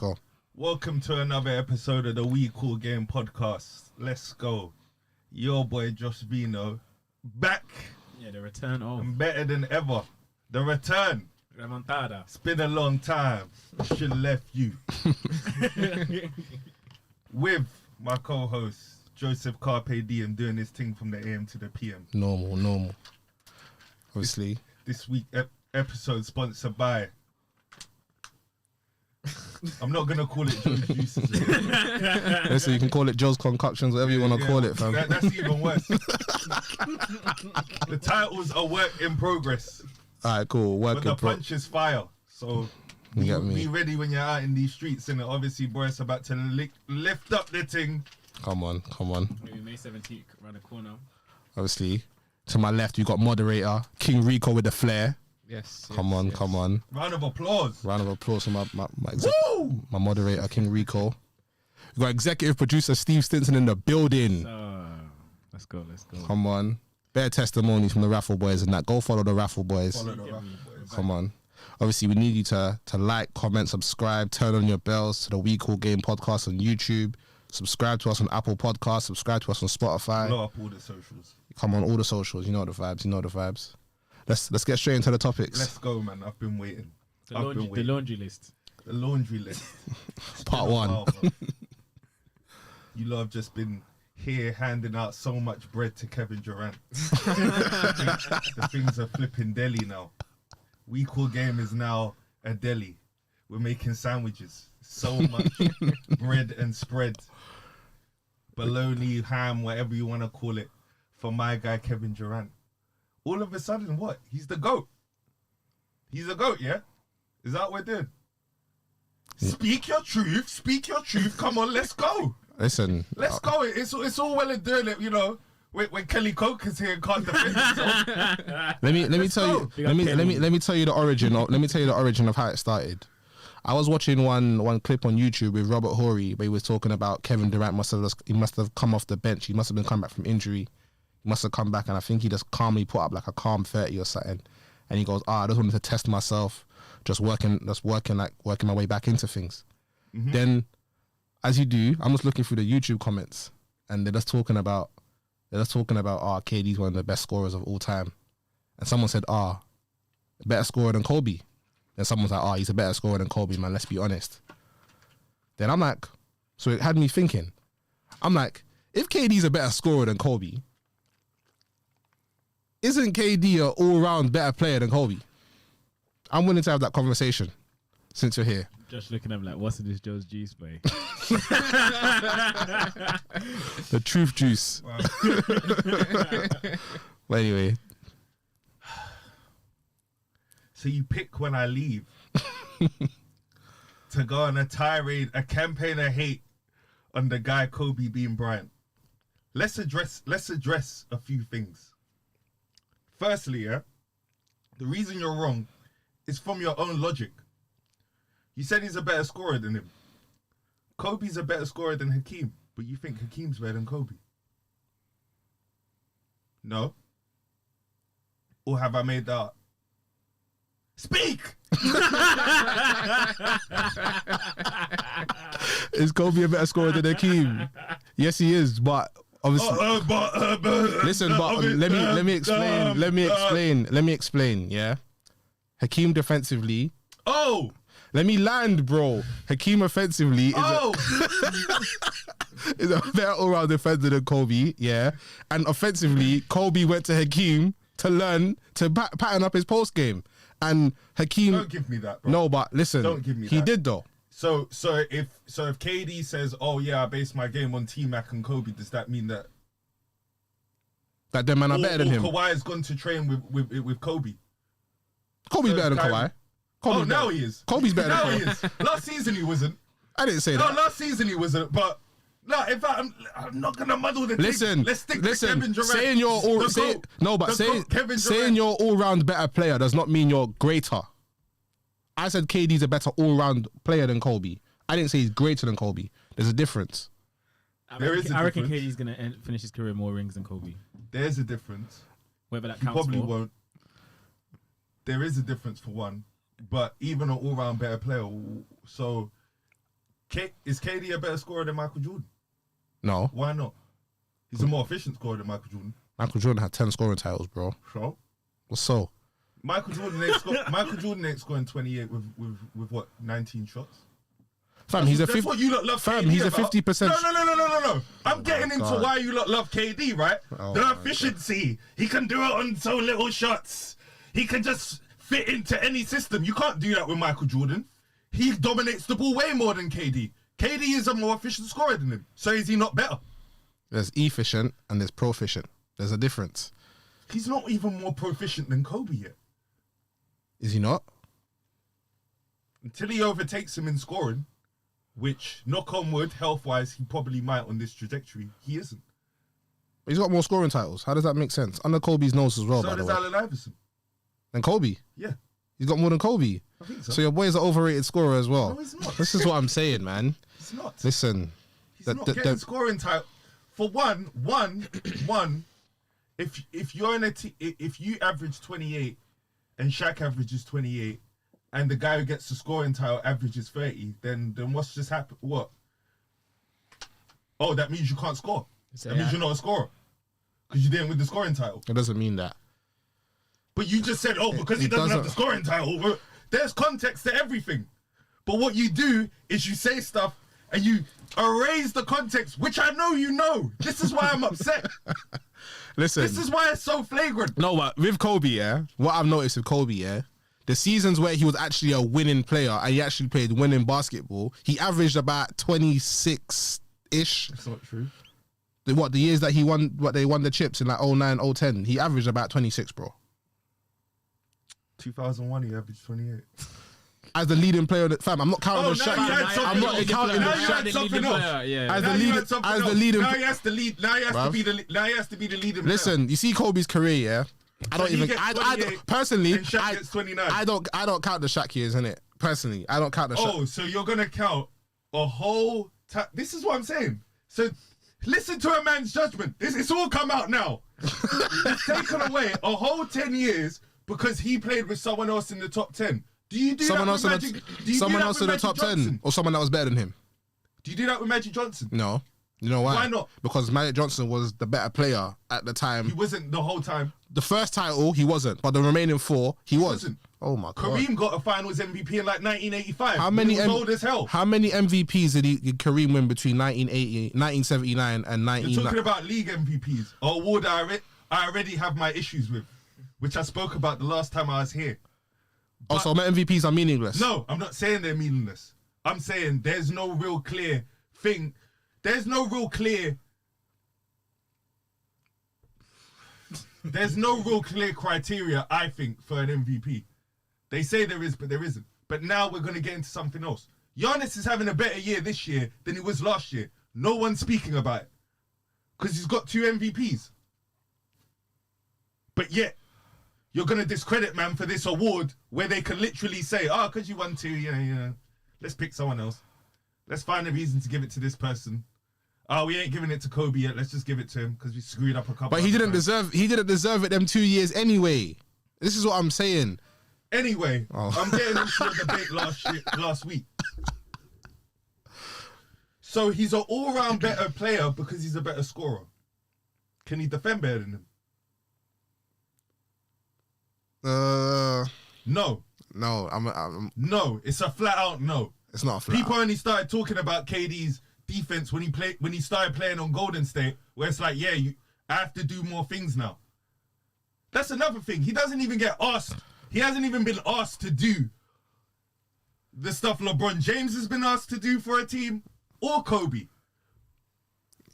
go. Welcome to another episode of the We Call Game podcast. Let's go. Your boy Josh Vino back. Yeah, the return of And better than ever. The return. Remontada. It's been a long time. Should have left you. With my co-host Joseph Carpe Diem doing his thing from the AM to the PM. Normal. Obviously. This week episode sponsored by. I'm not gonna call it Joe's Juices. Listen, you can call it Joe's Concoctions, whatever you want to call it, fam. That's even worse. The title's a work in progress. Alright, cool. But the punch is fire. So You get me. be ready when you're out in these streets. And obviously, Boris about to lift up the thing. Come on. Maybe May 17th around the corner. Obviously, to my left, you got moderator King Rico with the flair. Yes. Come on. Round of applause. Round of applause for my moderator King Rico. We got executive producer Steve Stinson in the building. Let's go. Come on. Bare testimonies from the Raffle Boys and that. Go follow the Raffle Boys. Follow the Raffle Boys. Come on. Obviously, we need you to like, comment, subscribe, turn on your bells to the We Call Game podcast on YouTube. Subscribe to us on Apple Podcasts. Subscribe to us on Spotify. Blow up all the socials. Come on, all the socials. You know the vibes. Let's get straight into the topics. Let's go, man. I've been waiting. The laundry list. The laundry list. Part one. You lot have just been here handing out so much bread to Kevin Durant. The things are flipping deli now. We Call Game is now a deli. We're making sandwiches. So much bread and spread. Bologna, ham, whatever you want to call it, for my guy Kevin Durant. All of a sudden, what? He's the GOAT. He's a GOAT, yeah? Is that what we're doing? Speak your truth. Come on, let's go. Listen. Let's go. It's all well and doing it, you know. When Kelly Coke is here and can't defend himself. Let me tell you. Let me tell you the origin. Let me tell you the origin of how it started. I was watching one clip on YouTube with Robert Horry where he was talking about Kevin Durant must have come off the bench. He must have been coming back from injury. He must have come back and I think he just calmly put up like a calm 30 or something. And he goes, I just wanted to test myself, just working my way back into things. Mm-hmm. Then, as you do, I'm just looking through the YouTube comments and they're just talking about KD's one of the best scorers of all time. And someone said, better scorer than Kobe. Then someone's like, he's a better scorer than Kobe, man, let's be honest. Then I'm like, so it had me thinking. I'm like, if KD's a better scorer than Kobe, isn't KD an all-round better player than Kobe? I'm willing to have that conversation since you're here. Just looking at him like, what's in this Joe's juice, boy? The truth juice. Wow. But anyway. So you pick when I leave to go on a tirade, a campaign of hate on the guy Kobe Bean Bryant. Let's address a few things. Firstly, the reason you're wrong is from your own logic. You said he's a better scorer than him. Kobe's a better scorer than Hakeem, but you think Hakeem's better than Kobe? No? Or have I made that up? Speak! Is Kobe a better scorer than Hakeem? Yes, he is, but obviously. Listen, but let me explain. Yeah, Hakeem defensively. Oh, let me land, bro. Hakeem offensively is a better all-round defender than Kobe. Yeah, and offensively, Kobe went to Hakeem to learn to pattern up his post game. And Hakeem, don't give me that, bro. No, but listen, don't give me he that. did though. So if KD says, "Oh yeah, I based my game on T-Mac and Kobe," does that mean that them man are better than him? Kawhi has gone to train with Kobe. Kobe's better than Kawhi. Now he is. Kobe's better now than he is. Last season he wasn't. I didn't say No, that. last season he wasn't. But no, in fact, I'm not gonna muddle the Listen, thing. Let's stick to Kevin Durant. Saying you're saying you're all-round better player does not mean you're greater. I said KD's a better all-round player than Kobe. I didn't say he's greater than Kobe. There's a difference. I reckon KD's going to finish his career more rings than Kobe. There's a difference. Whether that He counts probably for. won't. There is a difference for one, but even an all-round better player. So Is KD a better scorer than Michael Jordan? No. Why not? He's a more efficient scorer than Michael Jordan. Michael Jordan had 10 scoring titles, bro. So? What's so? Michael Jordan ain't scoring 28 with what, 19 shots? Fam, That's what you lot love Fam, KD he's a about. 50%. No. I'm getting into God. why you lot love KD, right? Oh The my efficiency. He can do it on so little shots. He can just fit into any system. You can't do that with Michael Jordan. He dominates the ball way more than KD. KD is a more efficient scorer than him. So is he not better? There's efficient and there's proficient. There's a difference. He's not even more proficient than Kobe yet. Is he not? Until he overtakes him in scoring, which, knock on wood, health-wise, he probably might on this trajectory. He isn't. He's got more scoring titles. How does that make sense? Under Kobe's nose as well, So by the does way. Allen Iverson. And Kobe. Yeah, He's got more than Kobe. I think so. So your boy is an overrated scorer as well. No, he's not. This is what I'm saying, man. He's not. Listen. He's not getting scoring title. For one, if you're in if you average 28 and Shaq averages 28 and the guy who gets the scoring title averages 30, then what's just happened? What? Oh, that means you can't score. That means you're not a scorer because you didn't win the scoring title. It doesn't mean that. But you just said, oh, because he doesn't have the scoring title. There's context to everything. But what you do is you say stuff and you erase the context, which I know you know. This is why I'm upset. Listen. This is why it's so flagrant. No, but with Kobe, yeah, what I've noticed with Kobe, yeah, the seasons where he was actually a winning player and he actually played winning basketball, he averaged about 26-ish. That's not true. The years that he won, they won the chips in like 09, 010, he averaged about 26, bro. 2001, he averaged 28. As the leading player, fam, I'm not counting the shot. I'm not counting the shot. As the leading, now he has to lead. Now he has to be the. Now he has to be the leading. Listen, you see Kobe's career, yeah. I don't personally. And Shaq gets 29. I don't count the Shaq years, innit? Personally, I don't count the Shaq. Oh, so you're gonna count a whole. This is what I'm saying. So listen to a man's judgment. It's all come out now. He's taken away a whole 10 years because he played with someone else in the top 10. Do you do someone that else with in Magic? someone else in the top 10 or someone that was better than him? Do you do that with Magic Johnson? No. You know why? Why not? Because Magic Johnson was the better player at the time. He wasn't the whole time. The first title, he wasn't. But the remaining 4, he was. Wasn't. Oh, my God. Kareem got a finals MVP in like 1985. How many he was old as hell. How many MVPs did Kareem win between 1979 and 19... You're talking about league MVPs. An award I already have my issues with, which I spoke about the last time I was here. Oh, so my MVPs are meaningless? No, I'm not saying they're meaningless. I'm saying there's no real clear thing. There's no real clear criteria, I think, for an MVP. They say there is, but there isn't. But now we're going to get into something else. Giannis is having a better year this year than he was last year. No one's speaking about it. Because he's got 2 MVPs. But yet, you're going to discredit man for this award where they can literally say, oh, because you won 2, let's pick someone else. Let's find a reason to give it to this person. Oh, we ain't giving it to Kobe yet. Let's just give it to him because we screwed up a couple. But he didn't deserve it them 2 years anyway. This is what I'm saying. Anyway, I'm getting into a debate last week. So he's an all-round better player because he's a better scorer. Can he defend better than him? No. No, I'm No, it's a flat-out no. It's not a flat. People only started talking about KD's defense when he started playing on Golden State, where it's like, yeah, I have to do more things now. That's another thing. He doesn't even get asked. He hasn't even been asked to do the stuff LeBron James has been asked to do for a team, or Kobe.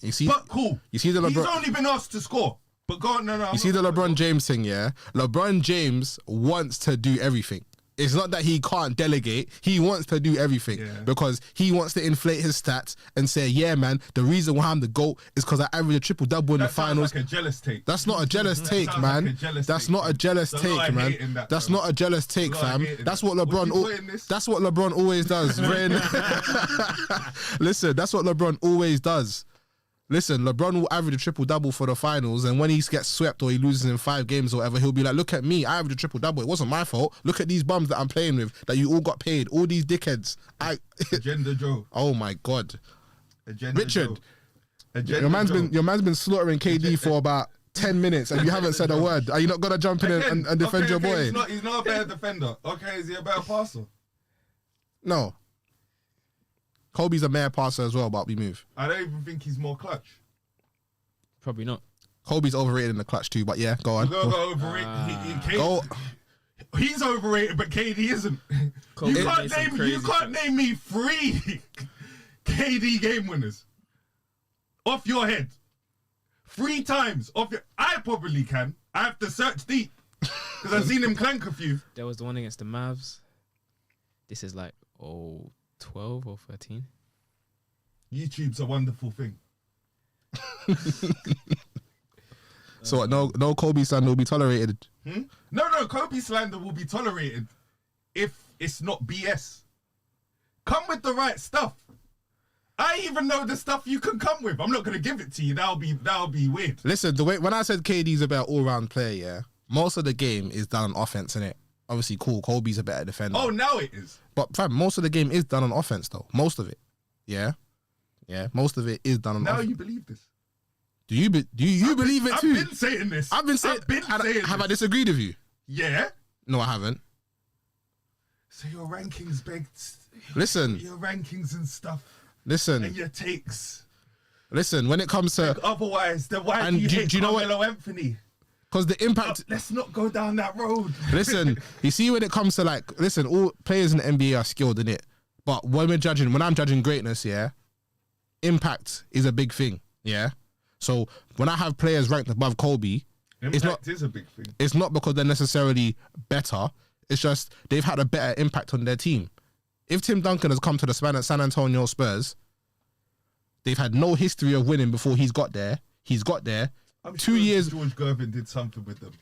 You see, but cool. You see the LeBron. He's only been asked to score. But go on, no. You see the LeBron James thing, yeah? LeBron James wants to do everything. It's not that he can't delegate. He wants to do everything because he wants to inflate his stats and say, yeah, man, the reason why I'm the GOAT is because I averaged a triple-double in the finals. Like a jealous take. That's not a jealous take, man. That's not a jealous take, man. That's not a jealous take, fam. That's what LeBron. That's what LeBron always does. Listen, that's what LeBron always does. Listen, LeBron will average a triple-double for the finals, and when he gets swept or he loses in 5 games or whatever, he'll be like, look at me, I averaged a triple-double. It wasn't my fault. Look at these bums that I'm playing with, that you all got paid. All these dickheads. Agenda Joe. Oh, my God. Agenda Richard, Joe. Agenda your man's been slaughtering KD for about 10 minutes, and you haven't said a word. Are you not going to jump in and defend your boy? He's not a better defender. Okay, is he a better passer? No. Kobe's a mare passer as well, but we move. I don't even think he's more clutch. Probably not. Kobe's overrated in the clutch too, but yeah, go on. Go overrated. He's overrated, but KD isn't. You can't name me 3 KD game winners off your head. 3 times off your. I probably can. I have to search deep because I've seen him clank a few. There was the one against the Mavs. This is like 12 or 13. YouTube's a wonderful thing. So no Kobe slander will be tolerated. No, Kobe slander will be tolerated if it's not BS. Come with the right stuff. I even know the stuff you can come with. I'm not gonna give it to you. That'll be weird. Listen, the way when I said KD's a better all-round player, yeah, most of the game is done on offense, innit? Obviously, cool. Kobe's a better defender. Oh, now it is. But fam, most of the game is done on offense, though. Most of it, yeah. Most of it is done on. Now you believe this. Do you believe it too? I've been saying this. I've been saying this. Have I disagreed with you? Yeah. No, I haven't. So your rankings begged. Listen. Your rankings and stuff. Listen. And your takes. Listen, when it comes to otherwise, then why do you hate Carmelo Anthony? Because the impact. Let's not go down that road. Listen, you see when it comes to all players in the NBA are skilled in it, but when I'm judging greatness, yeah, impact is a big thing, yeah. So when I have players ranked above Kobe, impact is a big thing. It's not because they're necessarily better. It's just they've had a better impact on their team. If Tim Duncan has come to the San Antonio Spurs, they've had no history of winning before he's got there. He's got there. I'm 2 sure years. George Gervin did something with them.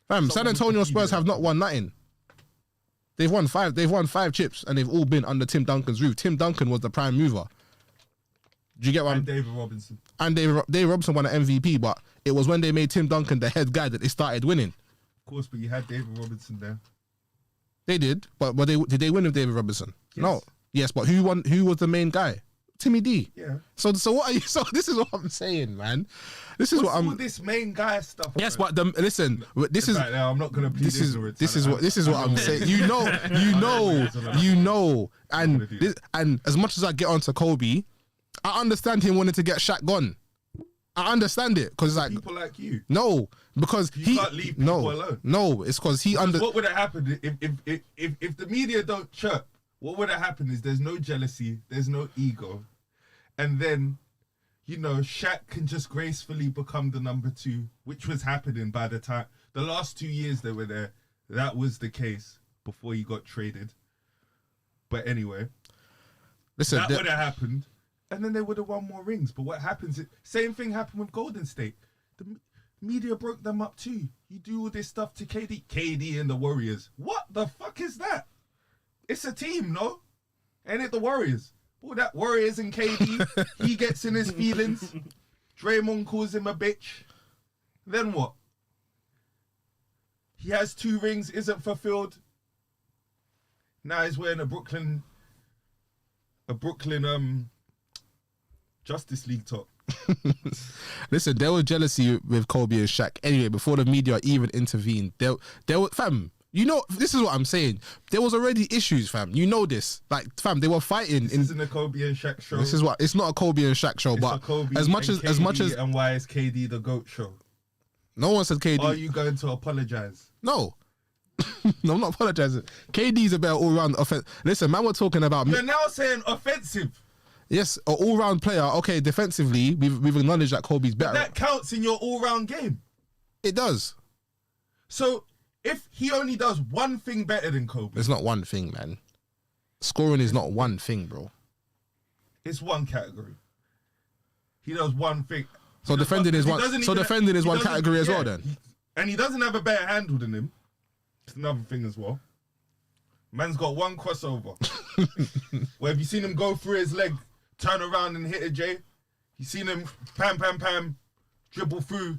Fam, San Antonio Spurs have not won nothing. They've won 5 chips, and they've all been under Tim Duncan's roof. Tim Duncan was the prime mover. Do you get what? And David Robinson. And David Robinson won an MVP, but it was when they made Tim Duncan the head guy that they started winning. Of course, but you had David Robinson there. They did, but did they win with David Robinson? Yes. No. Yes, but who won? Who was the main guy? Timmy D. Yeah. So what are you? So this is what I'm saying, man. This is What's what I'm. all this main guy stuff. Yes, bro? but listen. This is. Right now, I'm not gonna plead ignorance. This is what I'm saying. You know, and as much as I get onto Kobe, I understand him wanting to get Shaq gone. I understand it because like people like you. No, because you can't leave people alone. No, it's because he What would have happened if the media don't chirp? What would have happened is there's no jealousy, there's no ego, and then Shaq can just gracefully become the number 2, which was happening by the time the last 2 years they were there. That was the case before he got traded. But anyway, listen, that would have happened. And then they would have won more rings. But what happens? Same thing happened with Golden State. The media broke them up too. You do all this stuff to KD and the Warriors. What the fuck is that? It's a team, no? Ain't it the Warriors? All that Warriors and KD. He gets in his feelings. Draymond calls him a bitch. Then what? He has 2 rings, isn't fulfilled. Now he's wearing a Brooklyn Justice League top. Listen, there was jealousy with Kobe and Shaq. Anyway, before the media even intervened, there was fam. This is what I'm saying. There was already issues, fam. You know this. Like, fam, they were fighting. This isn't a Kobe and Shaq show. This is what. It's not a Kobe and Shaq show, but as much as and why is KD the GOAT show? No one said KD. Are you going to apologize? No. No, I'm not apologizing. KD's a better all-round offense. Listen, man, we're talking about. You're now saying offensive. Yes, an all-round player. Okay, defensively, we've acknowledged that Kobe's better. But that counts in your all-round game. It does. So if he only does one thing better than Kobe, it's not one thing, man. Scoring is not one thing, bro. It's one category. He does one thing. So defending is one. So defending is one category as well, then. And he doesn't have a better handle than him. It's another thing as well. Man's got one crossover. Where have you seen him go through his leg, turn around and hit a J? You seen him pam, dribble through.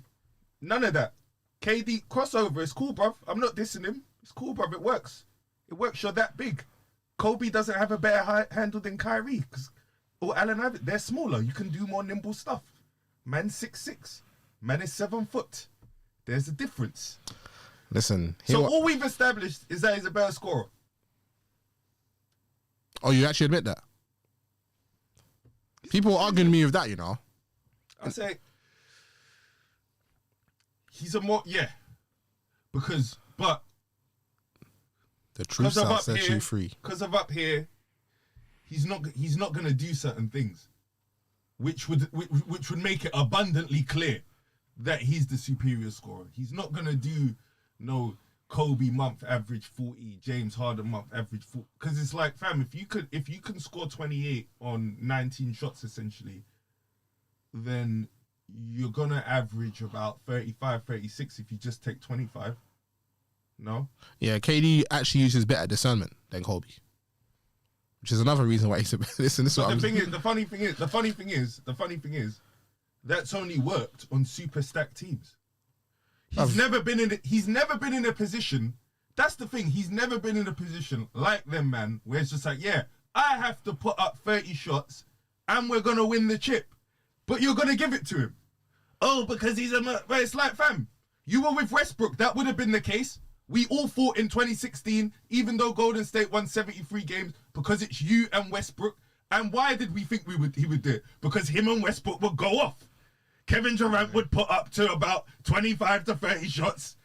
None of that. KD crossover, it's cool, bruv. I'm not dissing him. It's cool, bruv. It works. It works. You're that big. Kobe doesn't have a better handle than Kyrie or Allen Iverson. They're smaller. You can do more nimble stuff. Man's 6'6". Man is 7 foot. There's a difference. Listen. So all we've established is that he's a better scorer. Oh, you actually admit that? People are arguing me with that, you know. I say he's a more but the truth shall set you free. Because of up here, he's not gonna do certain things, which would make it abundantly clear that he's the superior scorer. He's not gonna do no Kobe month average 40, James Harden month average 40. Because it's like, fam, if you can score 28 on 19 shots essentially, then you're gonna average about 35, 36 if you just take 25. No? Yeah, KD actually uses better discernment than Kobe, which is another reason why he's a listen. This But the funny thing is, that's only worked on super stacked teams. He's never been in a position. That's the thing. He's never been in a position like them, man, where it's just like, yeah, I have to put up 30 shots and we're gonna win the chip, but you're gonna give it to him. Oh, because he's but it's like, fam, you were with Westbrook. That would have been the case. We all fought in 2016, even though Golden State won 73 games, because it's you and Westbrook. And why did we think he would do it? Because him and Westbrook would go off. Kevin Durant would put up to about 25 to 30 shots.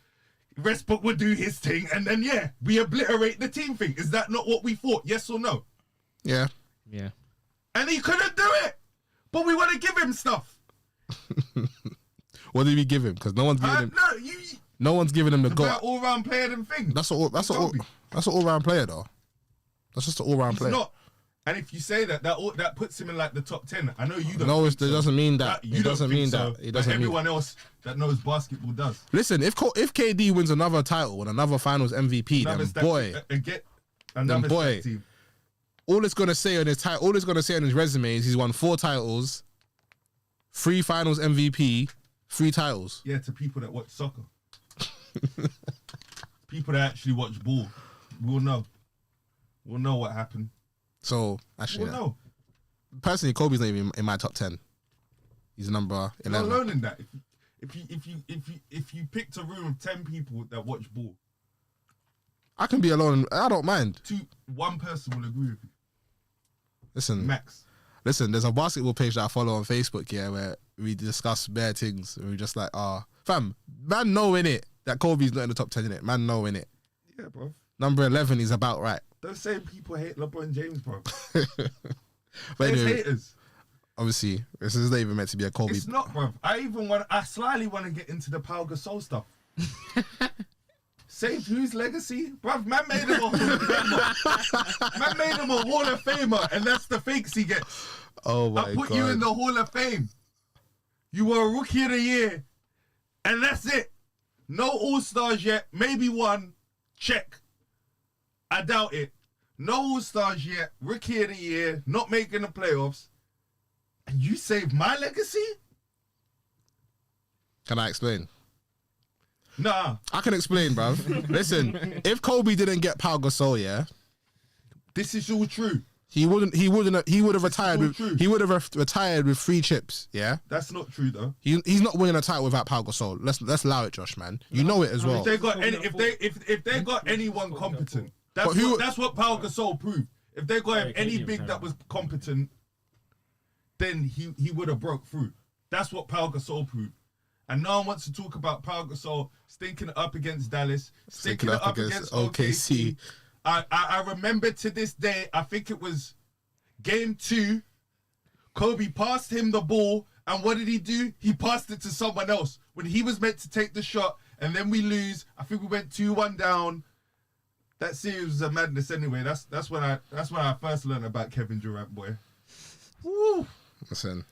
Westbrook would do his thing, and then we obliterate the team thing. Is that not what we thought? Yes or no? Yeah. Yeah. And he couldn't do it, but we want to give him stuff. What did we give him? Because no one's giving him. No one's giving him the goal. All-round player than thing. That's an all-round player though. That's just an all-round player. Not. And if you say that puts him in like the top 10. I know you don't. No, it so. doesn't mean that. It doesn't mean that. It doesn't mean. Everyone else that knows basketball does. Listen, if KD wins another title and another Finals MVP, then boy, team. all it's gonna say on his resume is he's won 4 titles, 3 Finals MVP, 3 titles. Yeah, to people that watch soccer. People that actually watch ball will know. We'll know what happened. So actually, we'll know. Personally, Kobe's not even in my top 10. He's number 11. You're alone in that. If you picked a room of 10 people that watch ball, I can be alone. I don't mind. One person will agree with you. Listen, Max. Listen, there's a basketball page that I follow on Facebook, where we discuss bare things. And we're just like, fam, man know in it that Kobe's not in the top 10 in it. Man know in it. Yeah, bro. Number 11 is about right. Those same people hate LeBron James, bro. But anyway, haters. Obviously, this is not even meant to be a Kobe. It's not, bro. I slightly want to get into the Pau Gasol stuff. Save whose legacy? Bruv, man made him a Hall of Famer. Man made him a Hall of Famer, and that's the fakes he gets. Oh my God. I put you in the Hall of Fame. You were a Rookie of the Year, and that's it. No All-Stars yet. Maybe one. Check. I doubt it. No All-Stars yet. Rookie of the Year. Not making the playoffs. And you saved my legacy? Can I explain? Nah. I can explain, bruv. Listen, if Kobe didn't get Pau Gasol, this is all true. He would have retired with 3 chips, yeah? That's not true though. He's not winning a title without Pau Gasol. Let's allow it, Josh, man. You know it as well. If they got anyone competent, that's what Pau Gasol proved. If they got any big that was competent, then he would have broke through. That's what Pau Gasol proved. And no one wants to talk about Pau Gasol stinking it up against Dallas, stinking it up against OKC. I remember to this day, I think it was game 2, Kobe passed him the ball, and what did he do? He passed it to someone else when he was meant to take the shot, and then we lose. I think we went 2-1 down. That series was a madness anyway. That's when I first learned about Kevin Durant, boy. Woo. Listen.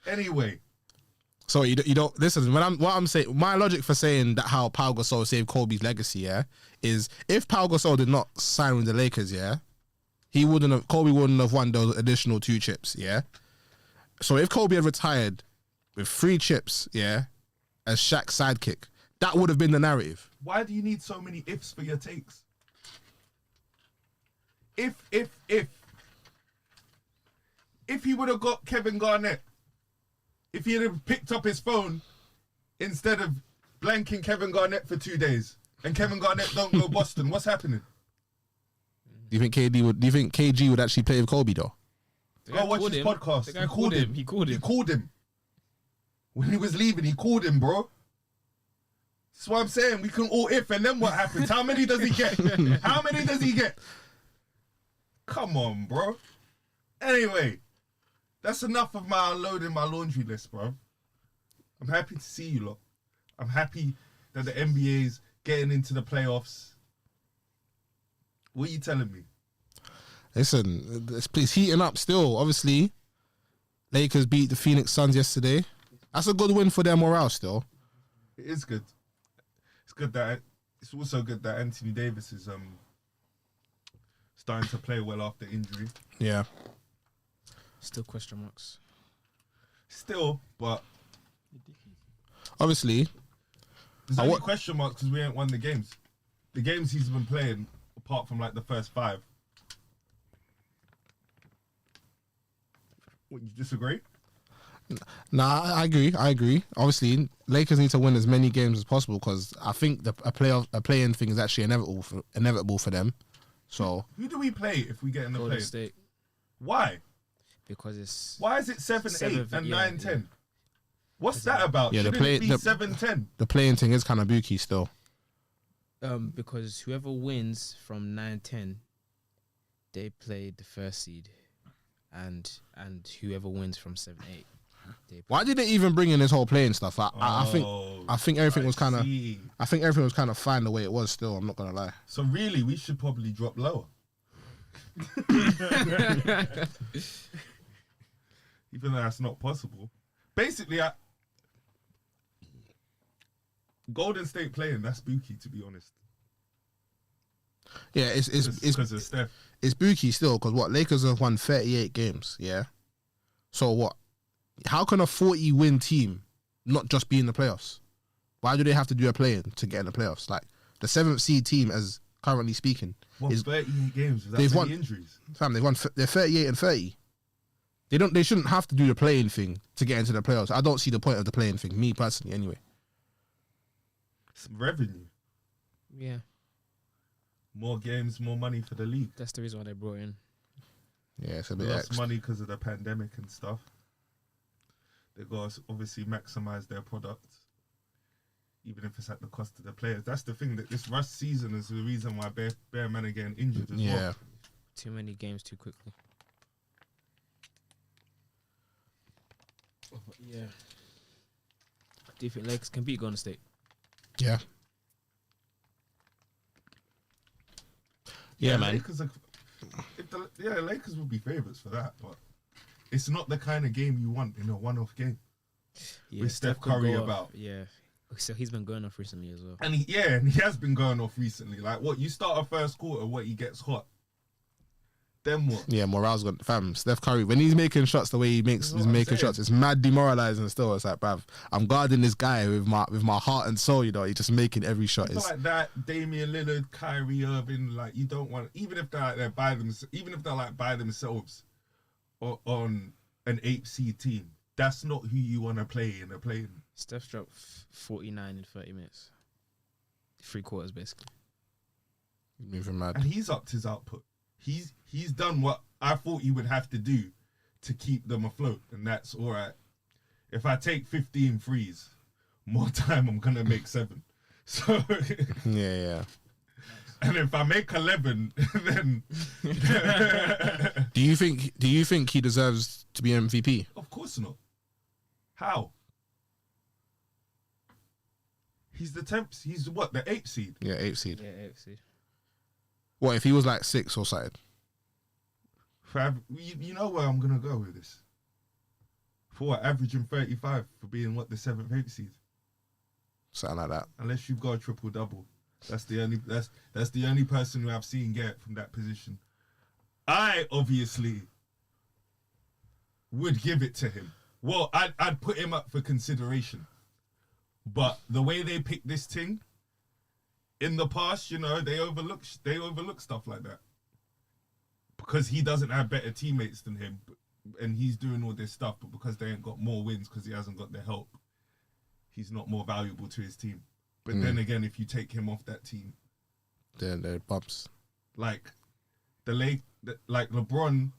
Anyway. So you don't listen. What I'm saying, my logic for saying that how Pau Gasol saved Kobe's legacy, is if Pau Gasol did not sign with the Lakers, Kobe wouldn't have won those additional 2 chips, So if Kobe had retired with 3 chips, yeah, as Shaq's sidekick, that would have been the narrative. Why do you need so many ifs for your takes? If he would have got Kevin Garnett, if he had picked up his phone instead of blanking Kevin Garnett for 2 days, and Kevin Garnett don't go Boston, what's happening? Do you think KG would actually play with Kobe though? Go watch his podcast. The guy called him. He called him. He called him. When he was leaving, he called him, bro. That's what I'm saying. We can all if, and then what happens? How many does he get? How many does he get? Come on, bro. Anyway, that's enough of my unloading my laundry list, bro. I'm happy to see you lot. I'm happy that the NBA's getting into the playoffs. What are you telling me? Listen, it's heating up still. Obviously, Lakers beat the Phoenix Suns yesterday. That's a good win for their morale still. It is good. It's good that it's also good that Anthony Davis is starting to play well after injury. Yeah. Still question marks. Still, but obviously, there's only question marks because we ain't won the games. The games he's been playing, apart from like the first 5. What, you disagree? Nah, I agree. Obviously, Lakers need to win as many games as possible because I think a play-in thing is actually inevitable for them. So who do we play if we get in the Golden play? State. Why? Because it's Why is it 7, 8, and 9, 10? What's that about? Yeah, Shouldn't it be 7, 10? The play-in thing is kind of booky still. because whoever wins from 9-10, they play the first seed, and whoever wins from 7-8. Why did they even bring in this whole playing stuff? I think everything was kind of. I think everything was kind of fine the way it was. Still, I'm not gonna lie. So really, we should probably drop lower. Even though that's not possible. Basically, Golden State playing, that's spooky, to be honest. Yeah, it's because of Steph. It's spooky still because what, Lakers have won 38 games. Yeah. So what? How can a 40-win team not just be in the playoffs? Why do they have to do a play-in to get in the playoffs? Like the 7th seed team, as currently speaking, is 38 games without they've many won injuries. Fam, they've won. They're 38 and 30. They shouldn't have to do the playing thing to get into the playoffs. I don't see the point of the playing thing, me personally, anyway. Some revenue, Yeah, more games, more money for the league. that's the reason why they brought in. Yeah, it's a They bit lost extra. money because of the pandemic and stuff. They got to obviously maximize their products, even if it's at the cost of the players. That's the thing, that this rush season is the reason why bare men are getting injured as well. Too many games too quickly. Yeah. Do you think Lakers can beat Golden State? Yeah. Yeah, man. Lakers would be favourites for that, but it's not the kind of game you want in a one-off game. Yeah, With Steph could Curry go off. about. Yeah. So he's been going off recently as well. And he has been going off recently. Like, what, you start a first quarter, what, he gets hot. Then what? Yeah, morale's gone. Fam, Steph Curry, when he's making shots the way he's making shots, it's mad demoralizing still. It's like, bruv, I'm guarding this guy with my heart and soul, you know, he's just making every shot. It's like that, Damian Lillard, Kyrie Irving, like, you don't want, even if they're by themselves or on an 8 seed team, that's not who you want to play in a play-in. Steph dropped 49 in 30 minutes. 3 quarters, basically. Moving mad. And he's upped his output. He's done what I thought he would have to do to keep them afloat, and that's all right. If I take 15 threes, more time I'm gonna make 7. So yeah. And if I make 11, then Do you think he deserves to be MVP? of course not. How? He's the 10th. He's what, the 8th seed? Yeah, 8th seed. Yeah, AFC. What if he was like 6 or something? You know where I'm gonna go with this. For what, averaging 35 for being what, the 7th, 8th seed? Something like that. Unless you've got a triple double, that's the only person who I've seen get from that position. I obviously would give it to him. Well, I'd put him up for consideration. But the way they picked this thing, in the past, you know, they overlook stuff like that. Because he doesn't have better teammates than him, and he's doing all this stuff, but because they ain't got more wins, because he hasn't got the help, he's not more valuable to his team. But then again, if you take him off that team, then there bumps. like LeBron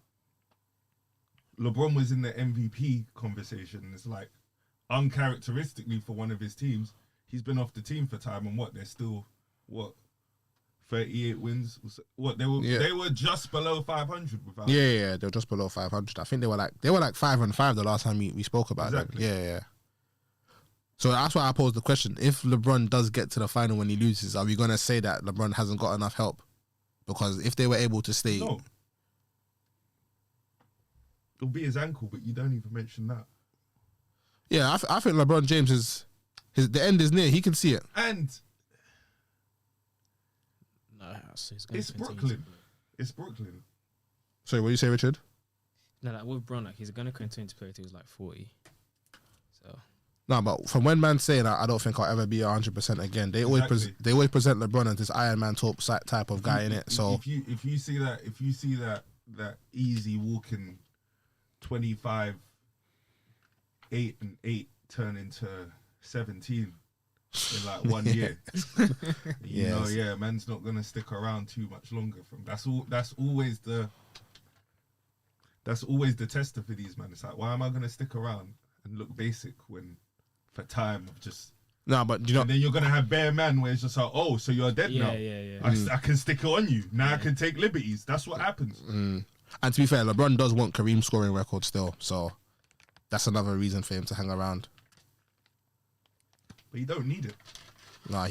was in the MVP conversation. It's like, uncharacteristically for one of his teams, he's been off the team for time, and they're still 38 wins. They were just below 500 without. Yeah, they were just below 500. I think they were like 5-5 the last time we spoke about Exactly. them. Yeah. So that's why I posed the question: if LeBron does get to the final when he loses, are we gonna say that LeBron hasn't got enough help? Because if they were able to stay, No. It'll be his ankle, but you don't even mention that. yeah, I think LeBron James the end is near. He can see it. And No, so he's gonna it's continue Brooklyn. to play. It's Brooklyn. Sorry, what do you say, Richard? No, like with Bron, like he's gonna continue to play till he's like 40. So No, but from when man's saying that, I don't think I'll ever be 100% again. They always present LeBron as this Iron Man type of guy in it. So if you see that easy walking 25, 8 and 8 turn into 17 in like 1 year, you know, yeah, man's not gonna stick around too much longer. That's always the tester for these men. It's like, why am I gonna stick around and look basic when for time of just no, but you know, and then you're gonna have bare man where it's just like, oh, so you're dead now. yeah. I can stick it on you now. I can take liberties. That's what happens. and to be fair, LeBron does want Kareem's scoring record still, so that's another reason for him to hang around. But you don't need it. Nah,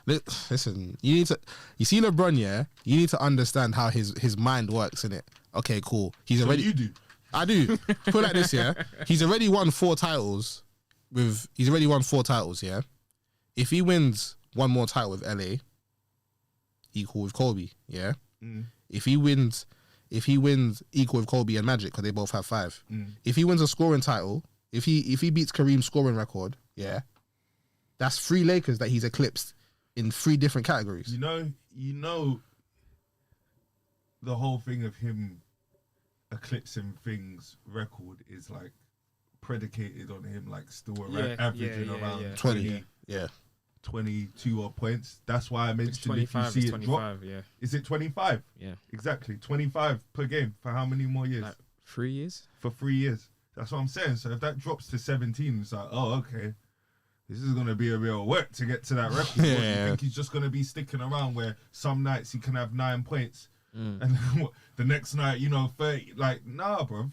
listen. You see LeBron, yeah. You need to understand how his mind works in it. Okay, cool. So you do. I do. Put it like this, yeah. He's already won 4 titles. Yeah. If he wins one more title with LA, equal with Kobe, yeah. If he wins equal with Kobe and Magic, because they both have 5. If he wins a scoring title, if he beats Kareem's scoring record, yeah, that's 3 Lakers that he's eclipsed in 3 different categories. You know, the whole thing of him eclipsing things record is like predicated on him like still averaging around 20, yeah. 22 odd points. That's why I mentioned if you see it 25, drop. yeah. Is it 25? Yeah. Exactly. 25 per game for how many more years? Like 3 years? For 3 years. That's what I'm saying. So if that drops to 17, it's like, oh, okay. This is going to be a real work to get to that record. What, do you think he's just going to be sticking around where some nights he can have 9 points and then the next night, 30? Like, nah, bro.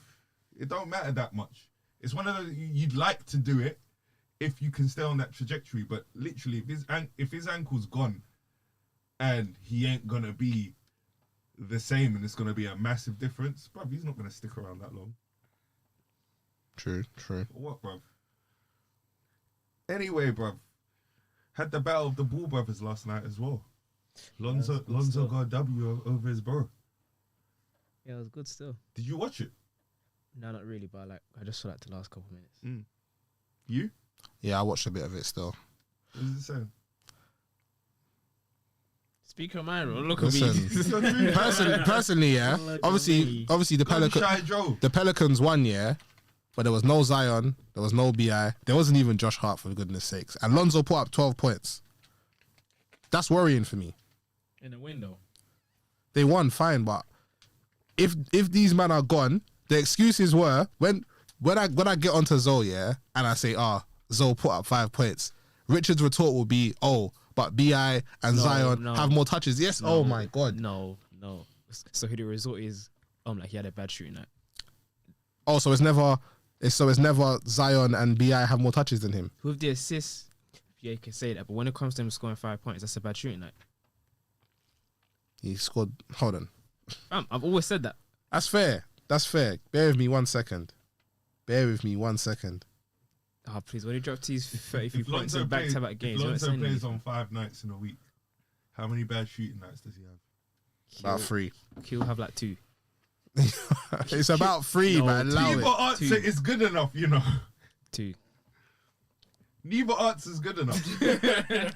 It don't matter that much. It's one of those, you'd like to do it if you can stay on that trajectory, but literally, if his ankle's gone and he ain't going to be the same and it's going to be a massive difference, bruv, he's not going to stick around that long. True. For what, bruv? Anyway, bruv, had the battle of the Ball brothers last night as well. Lonzo got a W over his bro. Yeah, it was good still. Did you watch it? No, not really, but I just saw like the last couple minutes. You? Yeah, I watched a bit of it still. What is it saying? Speak your mind, bro. Look at Listen, me. personally, yeah. Look at Obviously, me. the Pelicans won, yeah. But there was no Zion, there was no BI, there wasn't even Josh Hart, for goodness sakes. And Lonzo put up 12 points. That's worrying for me. In the window. They won, fine, but if these men are gone, the excuses were when I get onto Zoe, yeah, and I say, Zoe put up 5 points, Richard's retort will be, oh, but BI and Zion have more touches. Yes, oh my God. No. So the result is, like he had a bad shooting night. Oh, so it's never Zion and BI have more touches than him. With the assists, yeah, you can say that. But when it comes to him scoring 5 points, that's a bad shooting night. He scored. Hold on. I've always said that. That's fair. Bear with me 1 second. Oh, please. When he dropped his 33 If points Lonzo in back-to-back games, if you weren't Lonzo saying plays anything. on 5 nights in a week, how many bad shooting nights does he have? About 3. He'll have like 2. It's about 3, No, man. Allow Neither it. answer 2. is good enough, you know. 2. Neither answer is good enough.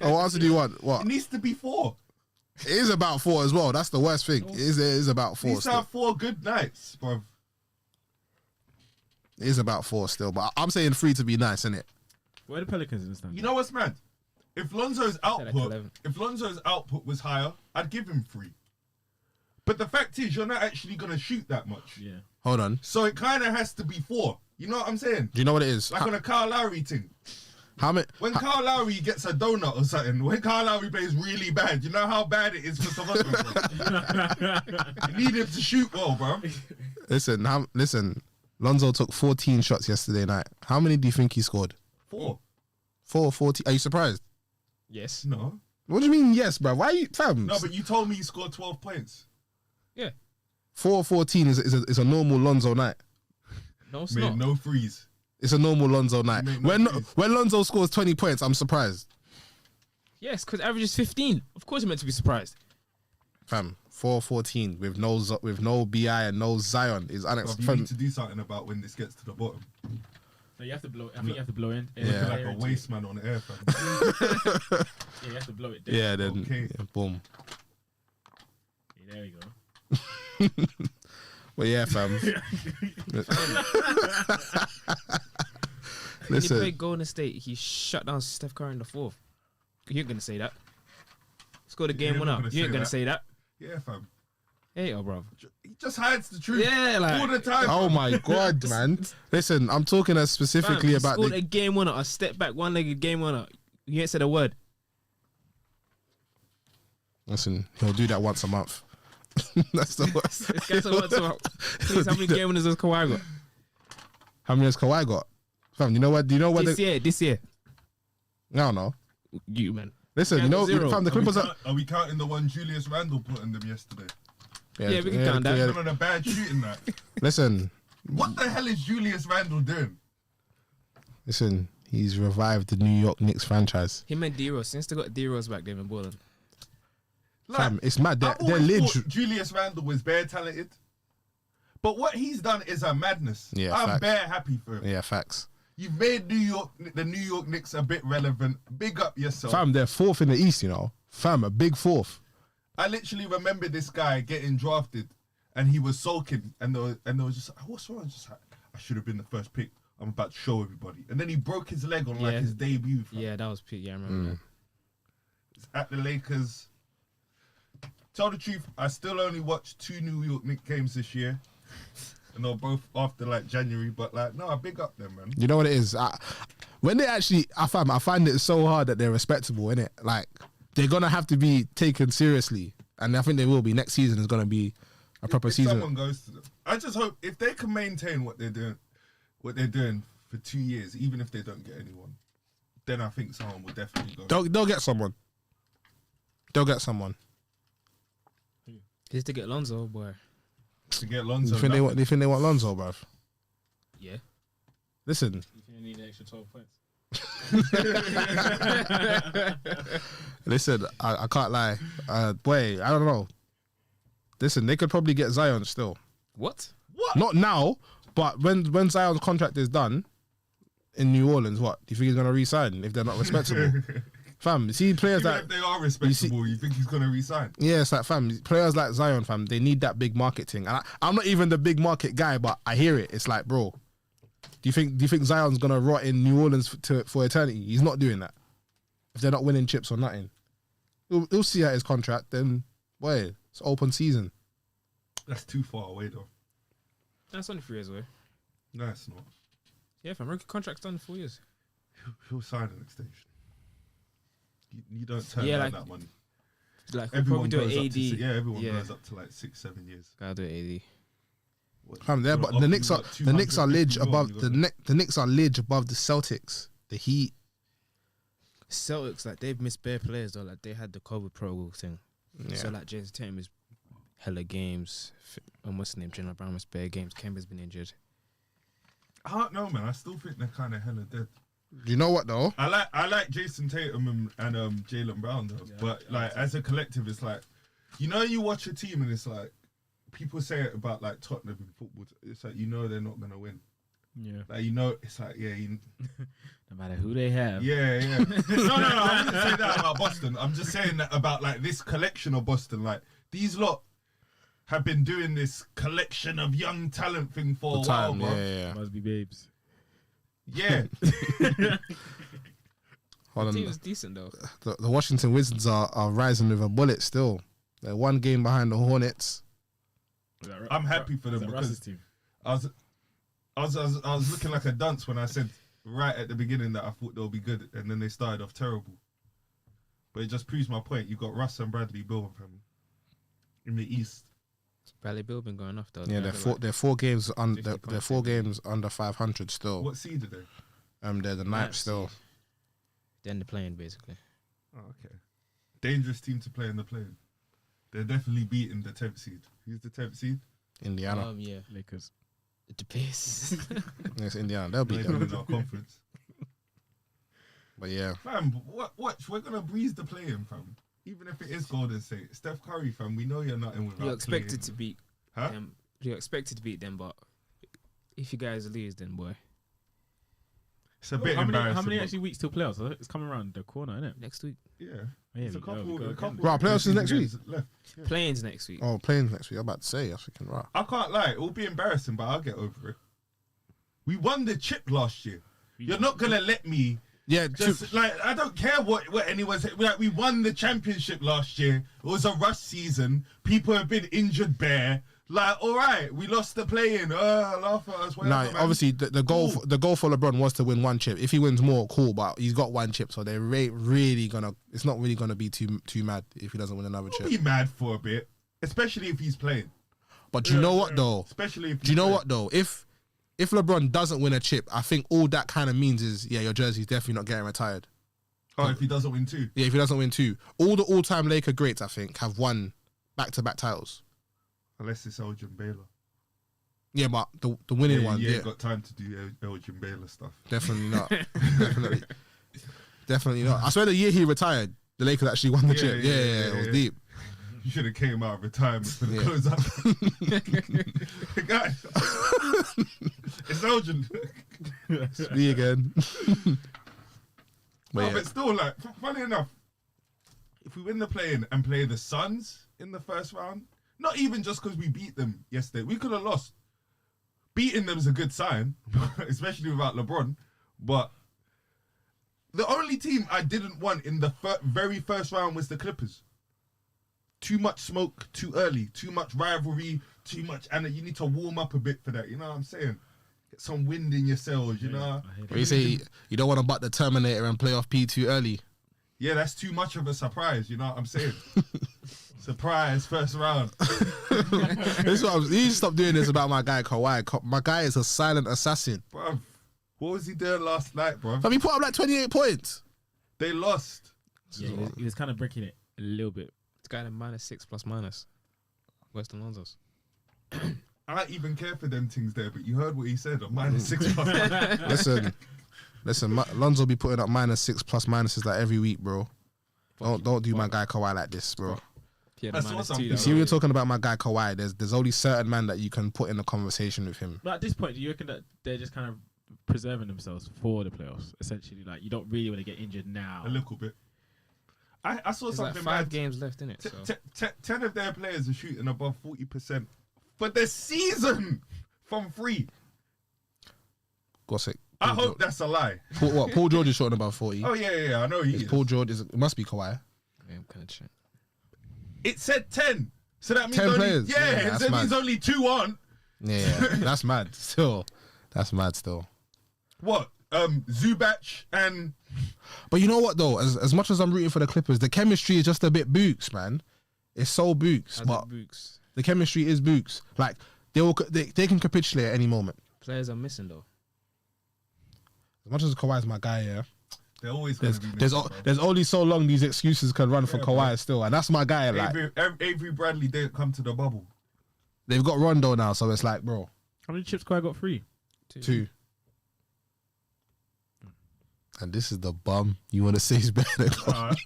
Oh, what answer do you want? What? It needs to be 4. It is about 4 as well. That's the worst thing. It is about It 4 needs to still. have 4 good nights, bro. It is about 4 still. But I'm saying 3 to be nice, innit? Where are the Pelicans in the stand? You know what's mad? If Lonzo's like output, 11. was higher, I'd give him 3. But the fact is, you're not actually gonna shoot that much. Yeah. Hold on. So it kind of has to be 4. You know what I'm saying? Do you know what it is? Like on a Kyle Lowry thing. How many? When Kyle Lowry gets a donut or something, when Kyle Lowry plays really bad, you know how bad it is for Toronto, bro? You need him to shoot well, bro. Listen. Lonzo took 14 shots yesterday night. How many do you think he scored? 4. 14. Are you surprised? Yes. No. What do you mean, yes, bro? Why are you, fam? No, but you told me he scored 12 points. Yeah. 4-14 is a normal Lonzo night. No, it's Made not. no threes. It's a normal Lonzo night. Mate, no please. When Lonzo scores 20 points, I'm surprised. Yes, because average is 15. Of course, you're meant to be surprised. Fam, 4-14 with no BI and no Zion is Bruv, you unacceptable. need to do something about when this gets to the bottom. No, you have to blow. I think you have to blow in. Yeah. Like a waste man on air, fam. Yeah, you have to blow it. Yeah, then Okay. yeah, boom. Yeah, there you go. But yeah, fam. When he played Listen, Golden State, he shut down Steph Curry in the 4th. You ain't gonna say that. Scored a game You're not winner. gonna You ain't say gonna that. say that. Yeah, fam. Hey, oh, bro. He just hides the truth. Yeah, like- all the time. oh bro. my god, man. Listen, I'm talking specifically Fam, about scored the. a game winner, a step back, one-legged game winner. You ain't said a word. Listen, he'll do that once a month. That's the worst. This guy's a word to please, how many game winners has Kawhi got? How many has Kawhi got? Fam, you know what? Do you know what? This year. I don't know. You, man. Listen, Yeah, you know, zero. fam, the Clippers are. Are we counting the one Julius Randle put on them yesterday? Yeah, we can count that. yeah. Even on a bad shooting night. Listen, What the hell is Julius Randle doing? listen. He's revived the New York Knicks franchise. Him and D-Rose. Since they got D-Rose back, they've been balling. Fam, it's mad. They're always lid. thought Julius Randle was bare talented. But what he's done is a madness. Yeah, I'm facts. bare happy for him. Yeah, facts. You've made the New York Knicks a bit relevant. Big up yourself. Fam, they're 4th in the East, you know. Fam, a big 4th. I literally remember this guy getting drafted and he was sulking and there was just, what's wrong? Just like, I should have been the first pick. I'm about to show everybody. And then he broke his leg on like Yeah. his debut. Fam. Yeah, that was Pete. Yeah, I remember that. At the Lakers. Tell the truth, I still only watched 2 New York Knicks games this year. And they're both after like January, but like, no, I big up them, man. You know what it is? When they actually, I find it so hard that they're respectable, innit? Like, they're going to have to be taken seriously. And I think they will be. Next season is going to be a proper If season. someone goes to them, I just hope if they can maintain what they're doing for 2 years, even if they don't get anyone, then I think someone will definitely go. They'll get someone. They'll get someone. Just to get Lonzo, boy. To get Lonzo. You think nothing. they think they want Lonzo, bruv? Yeah. Listen, You think you need an extra 12 points? listen. I can't lie. Boy, I don't know. Listen, they could probably get Zion still. What? What? Not now, but when Zion's contract is done in New Orleans, what do you think he's gonna re-sign if they're not respectable? Fam, see players Even that if they are respectable, you think he's gonna resign? yeah, it's like fam, players like Zion, fam, they need that big market thing. And I'm not even the big market guy, but I hear it. It's like, bro, do you think Zion's gonna rot in New Orleans for eternity? He's not doing that. If they're not winning chips or nothing, he'll see out his contract. Then, boy, it's open season. That's too far away, though. That's only 3 years away. No, it's not. Yeah, fam. Rookie contract's done in 4 years. He'll sign an extension. You don't turn Yeah, down like- that money. Like, we'll Everyone probably do goes it up AD. to everyone Yeah. goes up to like 6-7 years. Gotta do it AD. What, Fam, there, gonna but offer the you, Knicks are like, the Knicks are 250 lidge mil, above you the gotta- the Knicks are lidge above the Celtics, the Heat. Celtics, like, they've missed bare players, though. Like, they had the COVID protocol thing. Yeah. So, like, Jason Tatum is hella games. What's the name? Jalen Brown missed bare games. Kemba's been injured. I don't know, man. I still think they're kind of hella dead. Do you know what though? I like Jason Tatum and Jalen Brown though, Yeah, but I like like as a collective, it's like, you know, you watch a team and it's like people say it about like Tottenham in football. It's like, you know, they're not gonna win. Yeah. Like, you know, it's like, yeah, No matter who they have. yeah. No, I wouldn't say that about Boston. I'm just saying that about like this collection of Boston. Like, these lot have been doing this collection of young talent thing for a while, Time, bro. yeah. Must be babes. Yeah. Hold The on. team was decent though. The Washington Wizards are rising with a bullet still. They're one game behind the Hornets. I'm happy for them because because Russ's team. I was looking like a dunce when I said right at the beginning that I thought they'll be good, and then they started off terrible. But it just proves my point. You got Russ and Bradley Beal in the East. Bradley Beal been going off though. Yeah, they're 4 games under. 50 They're 4 games under 500 still. What seed are they? They're the ninth still. Then they're playing basically. Oh, okay. Dangerous team to play in the play. They're definitely beating the 10th seed. Who's the 10th seed? Indiana. Yeah. Lakers. The pace. It's Indiana. They'll beat They're them. in our conference. But yeah, Fam, watch. We're gonna breeze the play-in, fam. Even if it is Golden State, Steph Curry, fam. We know you're not in without. You're expected playing. to beat Huh? them. You're expected to beat them, but if you guys lose, then boy, It's a bit How embarrassing. many but- actually weeks till playoffs? It's coming around the corner, isn't it? next week. Yeah. Yeah, There's we a go, couple. we go A again. couple. Right, playoffs is next games left. Yeah. Playing's next week. oh, playing next week. I'm about to say, I was thinking, right. I can't lie. It will be embarrassing, but I'll get over it. We won the chip last year. You're not gonna let me. Yeah, Just like, I don't care what anyone's like. We won the championship last year. It was a rush season. People have been injured bare. Like, all right, we lost the play-in. Laugh at us. Whatever, no, man. obviously the goal Cool. the goal for LeBron was to win 1 chip. If he wins more, cool. But he's got 1 chip, so they're really gonna. It's not really gonna be too mad if he doesn't win another I'll chip. be mad for a bit, especially if he's playing. But you know what though? Especially if Do you know what though? If LeBron doesn't win a chip, I think all that kind of means is your jersey's definitely not getting retired. Oh, if he doesn't win too. Yeah, if he doesn't win 2, all the all-time Laker greats I think have won back-to-back titles. Unless it's Elgin Baylor. Yeah, but the winning one, You yeah, ain't got time to do Elgin Baylor stuff. definitely not. definitely not. I swear the year he retired, the Lakers actually won the chip. Yeah, it was deep. You should have came out of retirement for the Yeah. close-up. Guys, it's Elgin. It's me again. No, But yeah, but still, like, funny enough, if we win the play-in and play the Suns in the first round, not even just because we beat them yesterday, we could have lost. Beating them is a good sign, especially without LeBron. But the only team I didn't want in the very first round was the Clippers. Too much smoke too early, too much rivalry, too much, and you need to warm up a bit for that. You know what I'm saying? Get some wind in your sails, you know? when you say you don't want to butt the Terminator and play off P too early. Yeah, that's too much of a surprise, you know what I'm saying? Surprise, first round. This is what you need to stop doing this about my guy Kawhi. My guy is a silent assassin. Bruv, what was he doing last night, bro? Have he put up like 28 points? They lost. Yeah, he was kind of breaking it a little bit. It's got a -6 ±. Western Lonzo's. I don't even care for them things there, but you heard what he said. I'm -6. Listen, Lonzo be putting up -6 plus minuses like every week, bro. Don't do my guy Kawhi like this, bro. Yeah, I saw something. You see, when you're talking about my guy Kawhi, there's only certain man that you can put in a conversation with him. But at this point, do you reckon that they're just kind of preserving themselves for the playoffs? Essentially, like, you don't really want to get injured now. A little bit. I saw There's like something 5 mad. games left in it. So 10 of their players are shooting above 40% for the season from 3. Gossip. I hope that's a lie. Paul George is shooting above 40. Oh, yeah. I know he It's is. Paul George. It must be Kawhi. yeah, I'm kind of check. It said 10. So that means 10 only, players? Yeah, Yeah, that's that mad. means only 2 aren't. Yeah, that's mad. Still, that's mad. Still. What? Zubac and But you know what though? As much as I'm rooting for the Clippers, the chemistry is just a bit books, man. It's so books, but Books. the chemistry is books. Like they can capitulate at any moment. Players are missing though. As much as Kawhi's my guy, yeah. they're always going There's to be there's, missing, o- bro. there's only so long these excuses can run for Yeah, Kawhi bro. still, and that's my guy. Like Avery Bradley didn't come to the bubble. they've got Rondo now, so it's like, bro, How many chips Kawhi got? 3. 2. And this is the bum you want to say is better than Kawhi.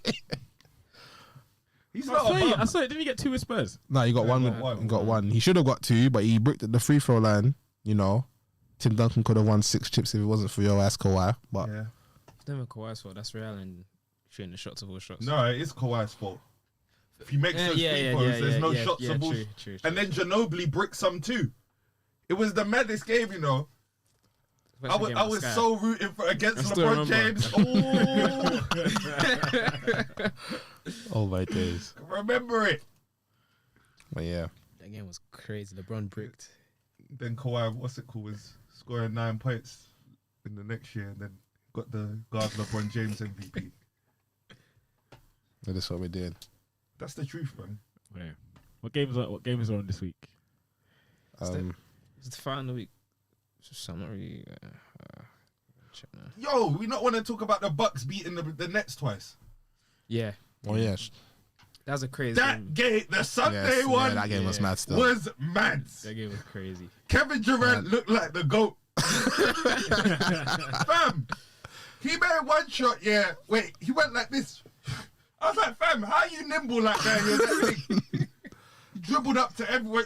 He's I not saw a it. bum. I saw it. Didn't he get 2 with Spurs? No, he got Yeah, one. got one. He got one. He should have got 2, but he bricked at the free throw line. You know, Tim Duncan could have won 6 chips if it wasn't for your ass Kawhi. But Yeah. It's never Kawhi's fault. That's Ray Allen shooting the shots of all shots. No, it is Kawhi's fault. If he makes those free throws, there's no shots of balls. True. And then Ginobili bricked some too. It was the maddest game, you know. I was so rooting for against I still LeBron remember. James. Oh, oh my days. remember it. But yeah, That game was crazy. LeBron bricked. Then Kawhi, what's it called, was scoring 9 points in the next year, and then got the guard LeBron James MVP. that is what we're doing. That's the truth, man. Yeah. What games are on this week? It's the final week. So I'm not really. Check now. Yo, we not want to talk about the Bucks beating the Nets twice. Yeah, Oh yes, that was a crazy That game. game, the Sunday one, that game was mad still. was mad. That game was crazy. Kevin Durant looked like the GOAT. Fam, he made one shot, yeah. Wait, he went like this. I was like, fam, how you nimble like that? You're that big. He dribbled up to everyone.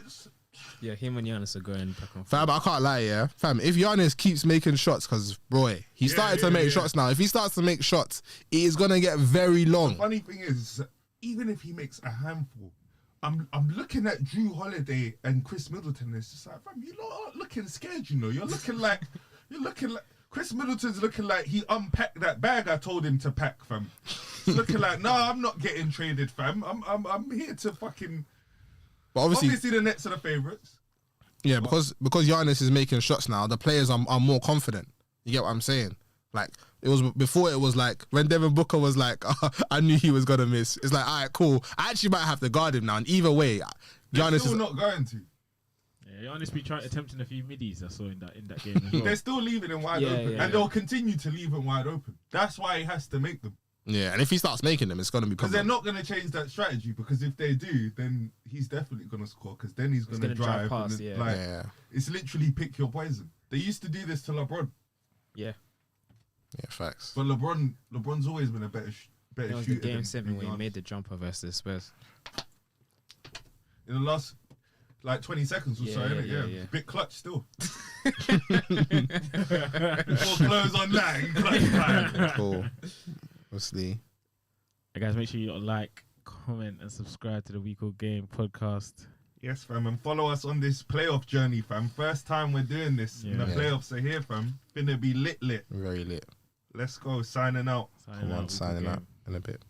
Yeah, him and Giannis are going back and forth. Fam, I can't lie, yeah. Fam, if Giannis keeps making shots, because, Roy, he started to make shots now. If he starts to make shots, it is going to get very long. Funny thing is, even if he makes a handful, I'm looking at Drew Holiday and Chris Middleton. And it's just like, fam, you lot aren't looking scared, you know. You're looking like Chris Middleton's looking like he unpacked that bag I told him to pack, fam. He's looking like, no, I'm not getting traded, fam. I'm here to fucking. But Obviously the Nets are the favourites. yeah, because Giannis is making shots now, the players are more confident. You get what I'm saying? Like, it was before, it was like when Devin Booker was like, I knew he was gonna miss. It's like, all right, cool. I actually might have to guard him now. And either way, They're Giannis still is not going to. Yeah, Giannis be attempting a few middies I saw in that game as well. They're still leaving him wide open, and they'll continue to leave him wide open. That's why he has to make them. yeah. And if he starts making them, it's gonna be Because they're problem. not going to change that strategy. Because if they do, then he's definitely going to score. Because then he's going to gonna drive drive. past, And yeah. like, Yeah, it's literally pick your poison. They used to do this to LeBron, Yeah, yeah, facts. but LeBron's always been a better that was shooter. the game than 7 where he Giannis. made the jumper versus the Spurs. In the last like 20 seconds or so, Yeah, innit? yeah, Yeah, yeah. bit clutch still. Before close on that, in clutch time. Cool. Obviously, Hey guys, make sure you like, comment, and subscribe to the Week Old Game podcast. Yes, fam, and follow us on this playoff journey, fam. First time we're doing this, and the Yeah. playoffs are here, fam. Finna be lit. very lit. Let's go, signing out. Come on, signing out in a bit.